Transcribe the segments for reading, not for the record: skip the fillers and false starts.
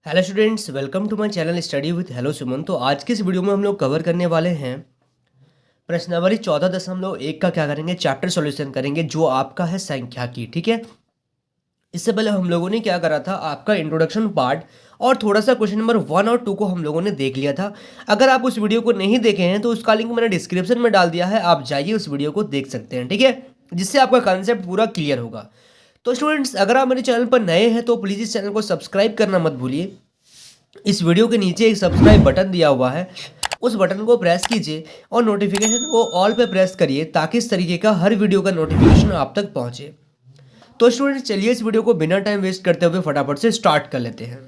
Hello students, welcome to my channel study with hello Suman. तो आज की इस वीडियो में हम लोग कवर करने वाले हैं प्रश्नावली 14.1 का क्या करेंगे, चैप्टर सॉल्यूशन करेंगे जो आपका है संख्या की। ठीक है, इससे पहले हम लोगों ने क्या करा था, आपका इंट्रोडक्शन पार्ट और थोड़ा सा क्वेश्चन नंबर 1 और 2 को हम लोगों ने देख लिया था। अगर आप उस वीडियो को नहीं देखे हैं तो उसका लिंक मैंने डिस्क्रिप्शन में डाल दिया है, आप जाइए उस वीडियो को देख सकते हैं। ठीक है, जिससे आपका कॉन्सेप्ट पूरा क्लियर होगा। तो स्टूडेंट्स, अगर आप मेरे चैनल पर नए हैं तो प्लीज़ इस चैनल को सब्सक्राइब करना मत भूलिए। इस वीडियो के नीचे एक सब्सक्राइब बटन दिया हुआ है, उस बटन को प्रेस कीजिए और नोटिफिकेशन को ऑल पे प्रेस करिए ताकि इस तरीके का हर वीडियो का नोटिफिकेशन आप तक पहुंचे। तो स्टूडेंट्स, चलिए इस वीडियो को बिना टाइम वेस्ट करते हुए फटाफट से स्टार्ट कर लेते हैं।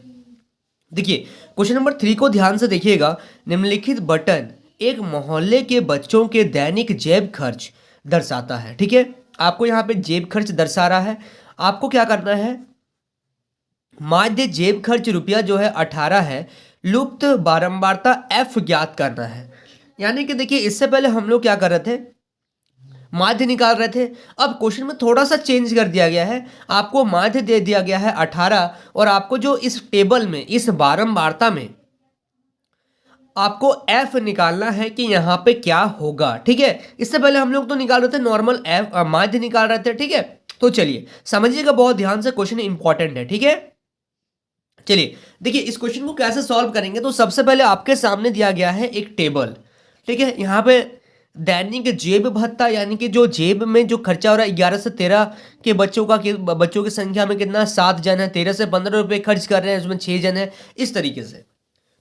देखिए, क्वेश्चन नंबर 3 को ध्यान से देखिएगा। निम्नलिखित बटन एक मोहल्ले के बच्चों के दैनिक जेब खर्च दर्शाता है। ठीक है, आपको यहाँ पे जेब खर्च दर्शा रहा है। आपको क्या करना है, माध्य जेब खर्च रुपया जो है 18 है, लुप्त बारंबारता एफ ज्ञात करना है। यानी कि देखिए, इससे पहले हम लोग क्या कर रहे थे, माध्य निकाल रहे थे। अब क्वेश्चन में थोड़ा सा चेंज कर दिया गया है, आपको माध्य दे दिया गया है 18 और आपको जो इस टेबल में, इस बारंबारता में आपको एफ निकालना है कि यहाँ पे क्या होगा। ठीक है, इससे पहले हम लोग तो निकाल रहे थे नॉर्मल एफ, माध्य निकाल रहे थे। ठीक है, तो चलिए समझिएगा बहुत ध्यान से, क्वेश्चन इंपॉर्टेंट है। ठीक है, चलिए देखिए इस क्वेश्चन को कैसे सॉल्व करेंगे। तो सबसे पहले आपके सामने दिया गया है एक टेबल। ठीक है, यहाँ पे दैनिक जेब भत्ता यानी कि जो जेब में जो खर्चा हो रहा है 11 से 13 के बच्चों की संख्या में कितना, 7 जन है, 13 से 15 रुपए खर्च कर रहे हैं, उसमें 6 जन है, इस तरीके से।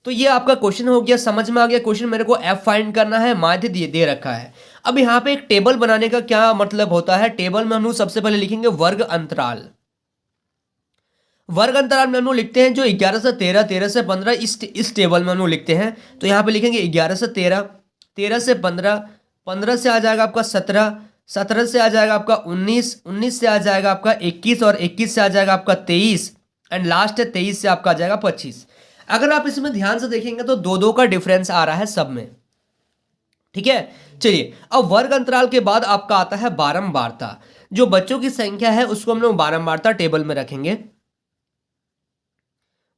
तो ये आपका क्वेश्चन हो गया, समझ में आ गया। क्वेश्चन मेरे को एफ फाइंड करना है, माध्य दे रखा है। अब यहाँ पे एक टेबल बनाने का क्या मतलब होता है, टेबल में हम लोग सबसे पहले लिखेंगे वर्ग अंतराल। वर्ग अंतराल में हम लोग लिखते हैं जो 11 से 13, 13 से 15, इस टेबल में हम लोग लिखते हैं। तो यहाँ पे लिखेंगे 11 से 13, 13 से 15, 15 से आ जाएगा आपका 17, 17 से आ जाएगा आपका 19, 19 से आ जाएगा आपका 21 और 21 से आ जाएगा आपका 23 एंड लास्ट है 23 से आपका आ जाएगा 25। अगर आप इसमें ध्यान से देखेंगे तो दो दो का डिफरेंस आ रहा है सब में। ठीक है, चलिए अब वर्ग अंतराल के बाद आपका आता है बारंबारता। जो बच्चों की संख्या है उसको हम लोग बारंबारता टेबल में रखेंगे।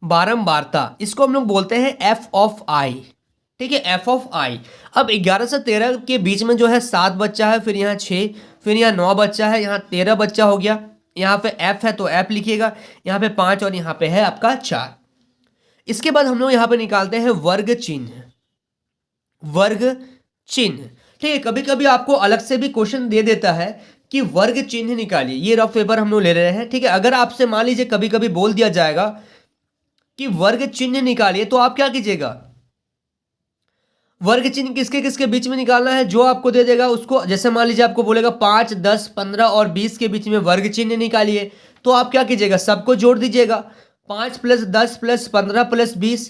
बारंबारता, इसको हम लोग बोलते हैं एफ ऑफ आई। ठीक है, एफ ऑफ आई। अब 11 से 13 के बीच में जो है 7 बच्चा है, फिर यहाँ 6, फिर यहाँ 9 बच्चा है, यहाँ 13 बच्चा हो गया। यहाँ पे एफ है तो एफ लिखिएगा, यहाँ पे 5 और यहाँ पे है आपका 4। इसके बाद हम लोग यहाँ पे निकालते हैं वर्ग चिन्ह। वर्ग चिन्ह, ठीक है, कभी कभी आपको अलग से भी क्वेश्चन दे देता है कि वर्ग चिन्ह निकालिए। ये रफ पेपर हम लोग ले रहे हैं। ठीक है, अगर आपसे मान लीजिए कभी कभी बोल दिया जाएगा कि वर्ग चिन्ह निकालिए, तो आप क्या कीजिएगा, वर्ग चिन्ह किसके किसके बीच में निकालना है, जो आपको दे देगा उसको। जैसे मान लीजिए आपको बोलेगा 5, 10, 15 और 20 के बीच में वर्ग चिन्ह निकालिए, तो आप क्या कीजिएगा, सबको जोड़ दीजिएगा। 5 + 10 + 15 + 20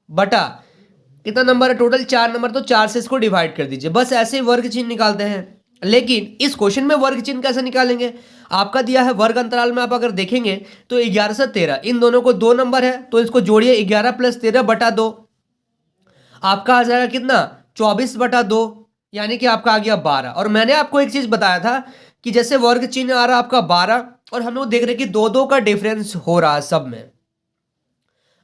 बटा कितना नंबर है टोटल, 4 नंबर, तो 4 से इसको डिवाइड कर दीजिए। बस ऐसे ही वर्ग चिन्ह निकालते हैं। लेकिन इस क्वेश्चन में वर्ग चिन्ह कैसे निकालेंगे, आपका दिया है वर्ग अंतराल में, आप अगर देखेंगे तो 11 से 13, इन दोनों को 2 नंबर है तो इसको जोड़िए, 11 + 13 बटा 2, आपका आ जाएगा कितना, 24 बटा 2, यानी कि आपका आ गया 12। और मैंने आपको एक चीज बताया था कि जैसे वर्ग चिन्ह आ रहा है आपका 12 और हम लोग देख रहे हैं कि 2-2 का डिफरेंस हो रहा है सब में।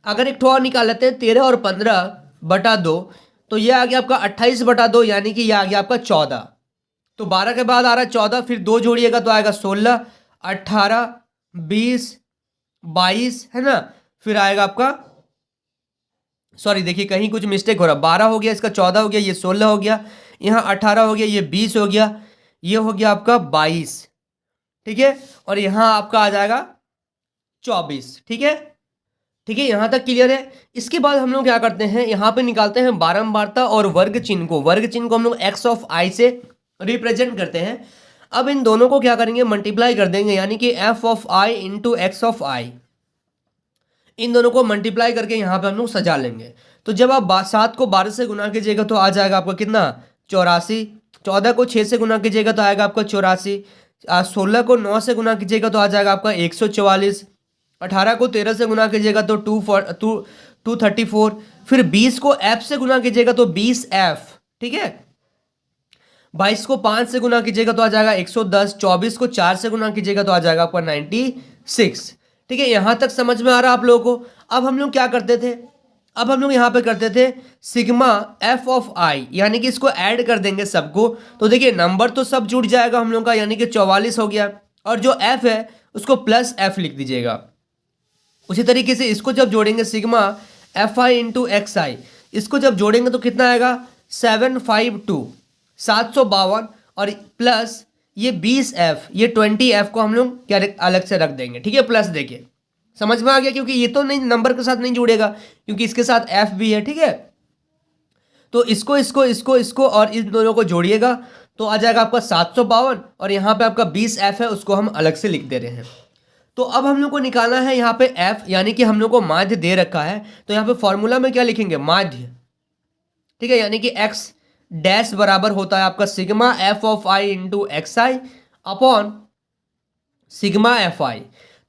अगर एक ठो और निकाल लेते हैं, 13 और 15 बटा 2, तो ये आ गया आपका 28 बटा 2, यानी कि ये आ गया आपका 14। तो 12 के बाद आ रहा है 14, फिर 2 जोड़िएगा तो आएगा 16, 18, 20, 22, है ना। फिर आएगा आपका, सॉरी देखिए कहीं कुछ मिस्टेक हो रहा है, 12 हो गया, इसका 14 हो गया, ये 16 हो गया, यहाँ 18 हो गया, ये 20 हो गया, ये हो गया आपका 22। ठीक है, और यहाँ आपका आ जाएगा 24। ठीक है, ठीक है, यहां तक क्लियर है। इसके बाद हम लोग क्या करते हैं, यहाँ पे निकालते हैं बारंबारता और वर्ग चिन्ह को। वर्ग चिन्ह को हम लोग एक्स ऑफ आई से रिप्रेजेंट करते हैं। अब इन दोनों को क्या करेंगे, मल्टीप्लाई कर देंगे, यानी कि F of I into X of I. इन दोनों को मल्टीप्लाई करके यहाँ पे हम लोग सजा लेंगे। तो जब आप 7 को 12 से गुना कीजिएगा तो आ जाएगा आपका कितना, 84। 14 को 6 से गुना कीजिएगा तो आएगा आपका 84। 16 को 9 से गुना कीजिएगा तो आ जाएगा आपका 144। 18 को 13 से गुना कीजिएगा तो 234। फिर 20 को एफ से गुना कीजिएगा तो 20 एफ। ठीक है, 22 को 5 से गुना कीजिएगा तो आ जाएगा 110। 24 को 4 से गुना कीजिएगा तो आ जाएगा आपका 96। ठीक है, यहां तक समझ में आ रहा है आप लोगों को। अब हम लोग क्या करते थे, अब हम लोग यहाँ पे करते थे सिग्मा एफ ऑफ आई, यानी कि इसको ऐड कर देंगे सबको। तो देखिए नंबर तो सब जुड़ जाएगा हम लोग का, यानी कि 44 हो गया, और जो एफ है उसको प्लस एफ लिख दीजिएगा। उसी तरीके से इसको जब जोड़ेंगे sigma F I into X I, इसको जब जोड़ेंगे तो कितना आएगा 752 752, और प्लस ये 20f, ये 20f को हम लोग क्या अलग से रख देंगे, ठीक है, प्लस देके। समझ में आ गया, क्योंकि ये तो नहीं नंबर के साथ नहीं जुड़ेगा, क्योंकि इसके साथ f भी है, ठीक है। तो इसको इसको इसको इसको और इन दोनों को जोड़िएगा तो आ जाएगा आपका 752, और यहाँ पे आपका 20f है, उसको हम अलग से लिख दे रहे हैं। तो अब हम लोग को निकालना है यहाँ पे f, यानी कि हम लोग को माध्य दे रखा है, तो यहाँ पे फॉर्मूला में क्या लिखेंगे, माध्य, ठीक है, यानी कि x डैश बराबर होता है आपका sigma F of I into X I upon sigma F आई।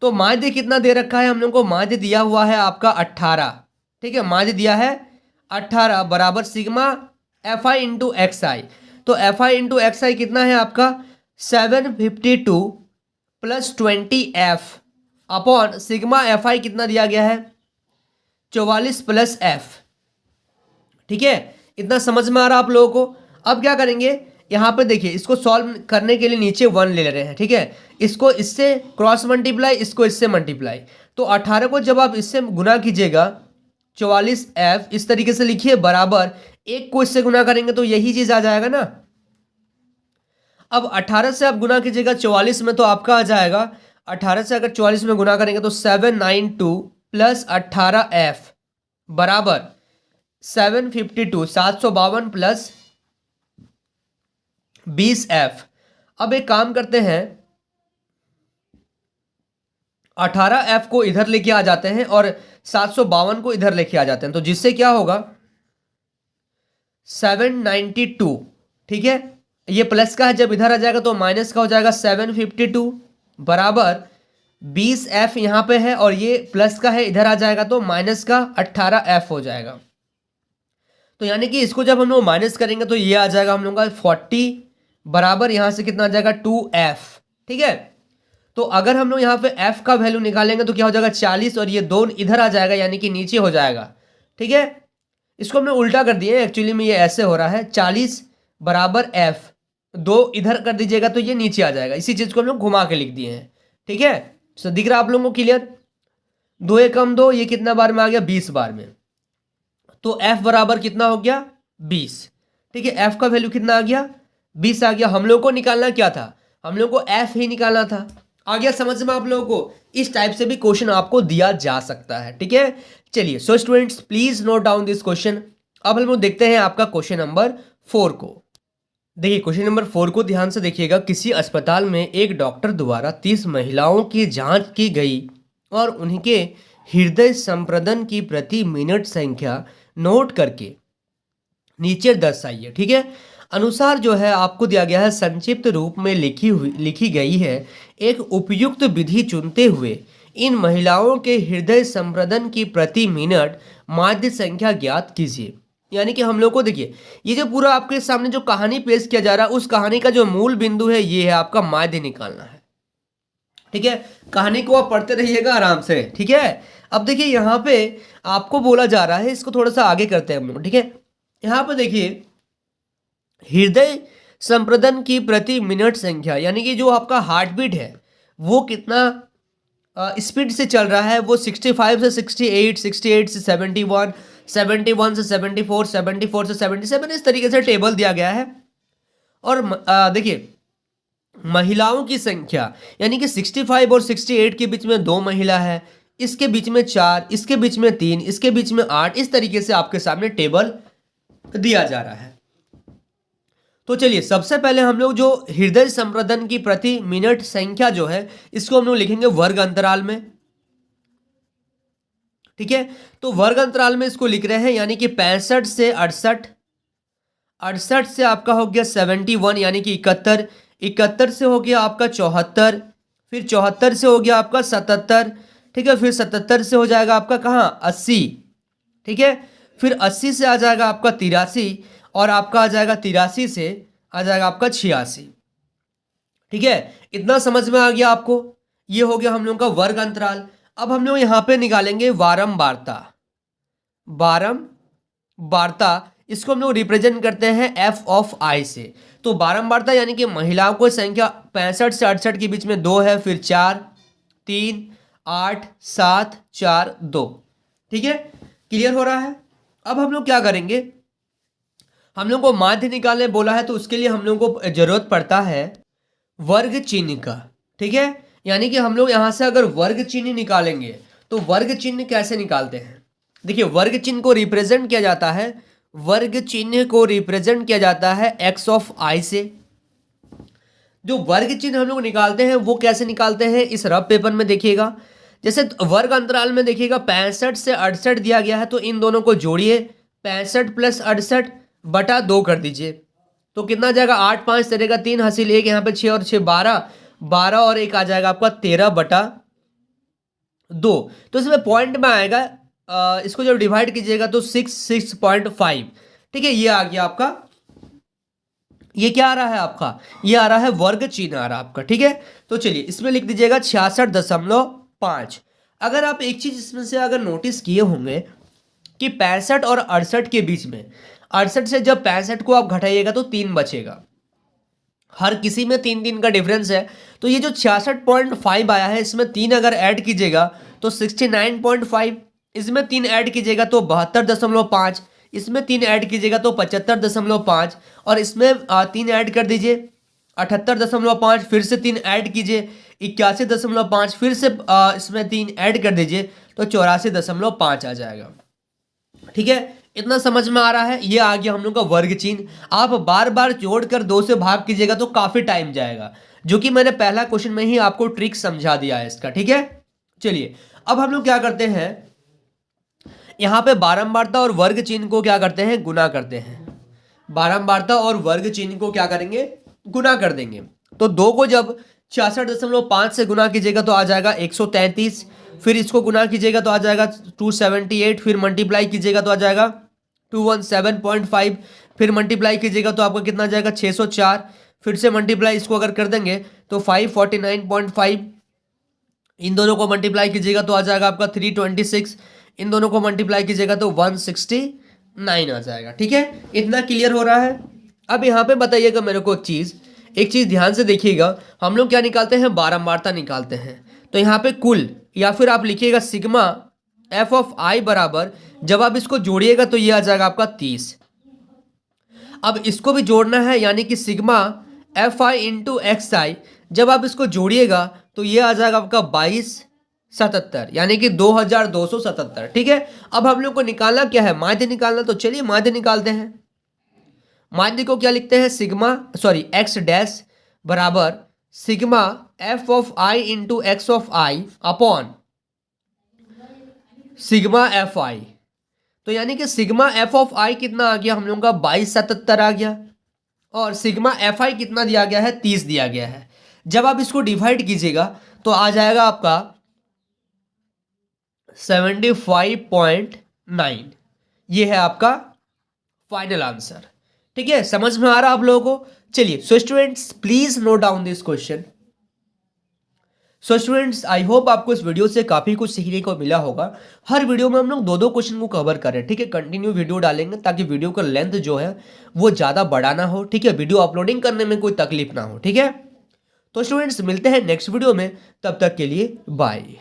तो माध्य कितना दे रखा है हम लोग को, माध्य दिया हुआ है आपका 18, ठीक है, माध्य दिया है 18 बराबर sigma F I into X I. तो F I into X I कितना है आपका 752 plus 20f upon sigma F I कितना दिया गया है 44 प्लस f, ठीक है। इतना समझ में आ रहा आप लोगों को। अब क्या करेंगे, यहाँ पे देखिए इसको सॉल्व करने के लिए नीचे 1 ले रहे हैं, ठीक है, इसको इससे क्रॉस मल्टीप्लाई, इसको इससे मल्टीप्लाई। तो 18 को जब आप इससे गुना कीजिएगा 44f इस तरीके से लिखिए बराबर 1 को इससे गुना करेंगे तो यही चीज आ जाएगा ना। अब 18 से आप गुना कीजिएगा 44 में तो आपका आ जाएगा 18 से अगर 44 में गुना करेंगे तो 792 प्लस 18f बराबर 752 752 प्लस 20f। अब एक काम करते हैं 18f को इधर लेके आ जाते हैं और 752 को इधर लेके आ जाते हैं, तो जिससे क्या होगा 792, ठीक है, ये प्लस का है, जब इधर आ जाएगा तो माइनस का हो जाएगा 752 बराबर 20f यहां पे है, और ये प्लस का है इधर आ जाएगा तो माइनस का 18f हो जाएगा। तो यानी कि इसको जब हम लोग माइनस करेंगे तो ये आ जाएगा हम लोग का 40 बराबर यहां से कितना आ जाएगा 2f, ठीक है। तो अगर हम लोग यहाँ पे f का वैल्यू निकालेंगे तो क्या हो जाएगा 40, और ये 2 इधर आ जाएगा यानी कि नीचे हो जाएगा, ठीक है। इसको हमने उल्टा कर दिया, एक्चुअली में ये ऐसे हो रहा है 40 बराबर f, 2 इधर कर दीजिएगा तो ये नीचे आ जाएगा, इसी चीज को हम लोग घुमा के लिख दिए हैं, ठीक है। तो दिख रहा है आप लोगों को क्लियर, 2 एकम 2, ये कितना बार में आ गया 20 बार में, तो f बराबर कितना हो गया 20, ठीक है। f का वैल्यू कितना आ गया 20 आ गया। हम लोग को निकालना क्या था, हम लोग को f ही निकालना था। आ गया समझ में आप लोगों को। इस टाइप से भी क्वेश्चन आपको दिया जा सकता है, ठीक है। चलिए so students please note down this question. अब हम लोग देखते हैं आपका क्वेश्चन नंबर 4 को। देखिए क्वेश्चन नंबर 4 को ध्यान से देखिएगा। किसी अस्पताल में एक डॉक्टर द्वारा 30 महिलाओं की जांच की गई और उनके हृदय संप्रदन की प्रति मिनट संख्या नोट करके नीचे दर्शाइए, ठीक है। अनुसार जो है आपको दिया गया है संक्षिप्त रूप में लिखी गई है। एक उपयुक्त विधि चुनते हुए इन महिलाओं के हृदय संप्रदन की प्रति मिनट माध्य संख्या ज्ञात कीजिए। यानी कि हम लोग को देखिए ये जो पूरा आपके सामने जो कहानी पेश किया जा रहा है उस कहानी का जो मूल बिंदु है ये है आपका माध्य निकालना है, ठीक है। कहानी को आप पढ़ते रहिएगा आराम से, ठीक है। अब देखिए यहाँ पे आपको बोला जा रहा है, इसको थोड़ा सा आगे करते हैं हम लोग, ठीक है। यहाँ पे देखिए हृदय संप्रदन की प्रति मिनट संख्या, यानी कि जो आपका हार्ट बीट है वो कितना स्पीड से चल रहा है, वो 65 से 68, 68 से 71, 71 से 74, 74 से 77, इस तरीके से टेबल दिया गया है। और देखिए महिलाओं की संख्या, यानी कि 65 और 68 के बीच में 2 महिला है, इसके बीच में 4, इसके बीच में 3, इसके बीच में 8, इस तरीके से आपके सामने टेबल दिया जा रहा है। तो चलिए सबसे पहले हम लोग जो हृदय संप्रदन की प्रति मिनट संख्या जो है इसको हम लोग लिखेंगे वर्ग अंतराल में, ठीक है। तो वर्ग अंतराल में इसको लिख रहे हैं, यानी कि 65 से 68, 68 से आपका हो गया 71 यानी कि 71, 71 से हो गया आपका 74, फिर 74 से हो गया आपका 77, ठीक है, फिर 77 से हो जाएगा आपका कहाँ 80, ठीक है, फिर 80 से आ जाएगा आपका 83, और आपका आ जाएगा 83 से आ जाएगा आपका 86, ठीक है। इतना समझ में आ गया आपको। ये हो गया हम लोगों का वर्ग अंतराल। अब हम लोग यहाँ पे निकालेंगे वारंवारता। वारंवारता इसको हम लोग रिप्रेजेंट करते हैं एफ ऑफ आई से। तो बारंबारता यानी कि महिलाओं को संख्या 65 से 68 के बीच में 2 है, फिर 4, 3, 8, 7, 4, 2। ठीक है, क्लियर हो रहा है। अब हम लोग क्या करेंगे, हम लोग को माध्य निकालने बोला है, तो उसके लिए हम लोग को जरूरत पड़ता है वर्ग चिन्ह का। ठीक है, यानी कि हम लोग यहां से अगर वर्ग चिन्ह निकालेंगे तो वर्ग चिन्ह कैसे निकालते हैं। देखिए, वर्ग चिन्ह को रिप्रेजेंट किया जाता है, वर्ग चिन्ह को रिप्रेजेंट किया जाता है एक्स ऑफ आई से। जो वर्ग चिन्ह हम लोग निकालते हैं वो कैसे निकालते हैं, इस रफ पेपर में देखिएगा। जैसे वर्ग अंतराल में देखिएगा 65 से 68 दिया गया है, तो इन दोनों को जोड़िए, 65 प्लस 68 बटा 2 कर दीजिए, तो कितना आ जाएगा, 8 5 तेरेगा 3 हासिल 1, यहाँ पे 6 और 6 12, 12 और 1 आ जाएगा आपका 13 बटा 2। तो इसमें पॉइंट में आएगा, इसको जब डिवाइड कीजिएगा तो 6.5। ठीक है, ये आ गया आपका, ये क्या आ रहा है आपका, ये आ रहा है वर्ग चिन्ह आ रहा है आपका। ठीक है, तो चलिए इसमें लिख दीजिएगा 66.5। अगर आप एक चीज इसमें से अगर नोटिस किए होंगे कि 65 और 68 के बीच में, 68 से जब 65 को आप घटाइएगा तो 3 बचेगा, हर किसी में 3 का डिफरेंस है। तो ये जो 66.5 आया है, इसमें 3 अगर ऐड कीजिएगा तो 69.5, इसमें 3 ऐड कीजिएगा तो 72.5, इसमें 3 ऐड कीजिएगा तो 75.5, और इसमें 3 ऐड कर दीजिए 78.5, फिर से 3 ऐड कीजिए 81.5, फिर से इसमें 3 ऐड कर दीजिए तो 84.5 आ जाएगा। ठीक है, इतना समझ में आ रहा है। ये आ गया हम लोग का वर्ग चिन्ह। आप बार बार जोड़कर 2 से भाग कीजिएगा तो काफी टाइम जाएगा, जो कि मैंने पहला क्वेश्चन में ही आपको ट्रिक समझा दिया है इसका। ठीक है, चलिए अब हम लोग क्या करते हैं, यहां पे बारंबारता और वर्ग चिन्ह को क्या करते हैं, गुना करते हैं। बारंबारता और वर्ग चिन्ह को क्या करेंगे, गुना कर देंगे। तो 2 को जब 66.5 से गुना कीजिएगा तो आ जाएगा 133, फिर इसको गुना कीजिएगा तो आ जाएगा 278, फिर मल्टीप्लाई कीजिएगा तो आ जाएगा 217.5, फिर मल्टीप्लाई कीजिएगा तो आपका कितना आ जाएगा 604, फिर से मल्टीप्लाई इसको अगर कर देंगे तो 549.5, इन दोनों को मल्टीप्लाई कीजिएगा तो आ जाएगा आपका 326, इन दोनों को मल्टीप्लाई कीजिएगा तो 169 आ जाएगा। ठीक है, इतना क्लियर हो रहा है। अब यहाँ पे बताइएगा मेरे को एक चीज ध्यान से देखिएगा, हम लोग क्या निकालते हैं, बारंबारता निकालते हैं। तो यहाँ पे कुल, या फिर आप लिखिएगा सिग्मा एफ ऑफ आई बराबर, जब आप इसको जोड़िएगा तो ये आ जाएगा आपका 30। अब इसको भी जोड़ना है, यानी कि sigma F I into X I, जब आप इसको जोड़िएगा तो ये आ जाएगा आपका 2277, यानी कि 2277। ठीक है, अब हम लोग को निकालना क्या है, माध्य निकालना। तो चलिए माध्य निकालते हैं। माध्य को क्या लिखते हैं, एक्स डैश बराबर sigma F of I into X of I upon sigma F आई। तो यानी कि सिग्मा एफ ऑफ आई कितना आ गया हम लोगों का, 2277 आ गया, और सिग्मा एफ आई कितना दिया गया है, 30 दिया गया है। जब आप इसको डिवाइड कीजिएगा तो आ जाएगा आपका 75.9। ये है आपका फाइनल आंसर। ठीक है, समझ में आ रहा आप लोगों को। चलिए so students please note down this question. So students I hope आपको इस वीडियो से काफी कुछ सीखने को मिला होगा। हर वीडियो में हम लोग 2-2 क्वेश्चन को कवर करें। ठीक है, कंटिन्यू वीडियो डालेंगे ताकि वीडियो का लेंथ जो है वो ज्यादा बड़ा ना हो। ठीक है, वीडियो अपलोडिंग करने में कोई तकलीफ ना हो। ठीक है, तो स्टूडेंट्स मिलते हैं नेक्स्ट वीडियो में, तब तक के लिए बाय।